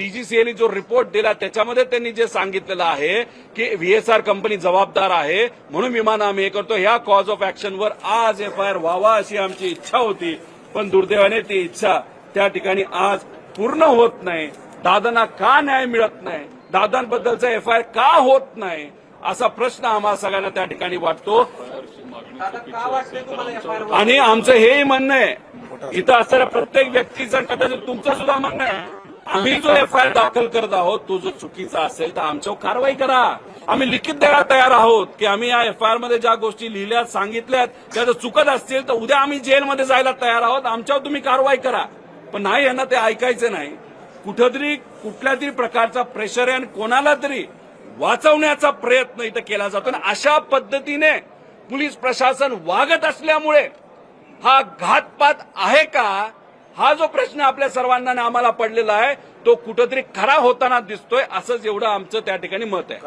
डीजीसीएने जो रिपोर्ट दिला त्याच्यामध्ये त्यांनी जे सांगितलेलं आहे की व्हीएसआर कंपनी जबाबदार आहे म्हणून विमान आम्ही हे करतो, ह्या कॉज ऑफ ऍक्शनवर आज एफआयआर व्हावा अशी आमची इच्छा होती, पण दुर्दैवाने ती इच्छा त्या ठिकाणी आज पूर्ण होत नाही. दादांना का न्याय मिळत नाही, दादांबद्दलचा एफआयआर का होत नाही असा प्रश्न आम्हा सगळ्यांना त्या ठिकाणी वाटतो. आणि आमचं हेही म्हणणं आहे, इथं असणाऱ्या प्रत्येक व्यक्तीचं कदाचित तुमचं सुद्धा म्हणणं आहे, आम्ही जो एफआयआर दाखल करत आहोत तो जो चुकीचा असेल तर आमच्यावर कारवाई करा. आम्ही लिखित द्यायला तयार आहोत की आम्ही या एफआयआर मध्ये ज्या गोष्टी लिहिल्यात सांगितल्यात त्या जर चुकत असतील तर उद्या आम्ही जेलमध्ये जायला तयार आहोत, आमच्यावर तुम्ही कारवाई करा. पण नाही, यांना ते ऐकायचं नाही. कुठंतरी कुठल्या तरी प्रकारचा प्रेशर आहे आणि कोणाला तरी वाचवण्याचा प्रयत्न इथं केला जातो. आणि अशा पद्धतीने पोलीस प्रशासन वागत असल्यामुळे हा घातपात आहे का, हा जो प्रश्न आपल्या सर्वांना आम्हाला पडलेला आहे तो कुठंतरी खरा होताना दिसतोय, असंच एवढं आमचं त्या ठिकाणी मत आहे.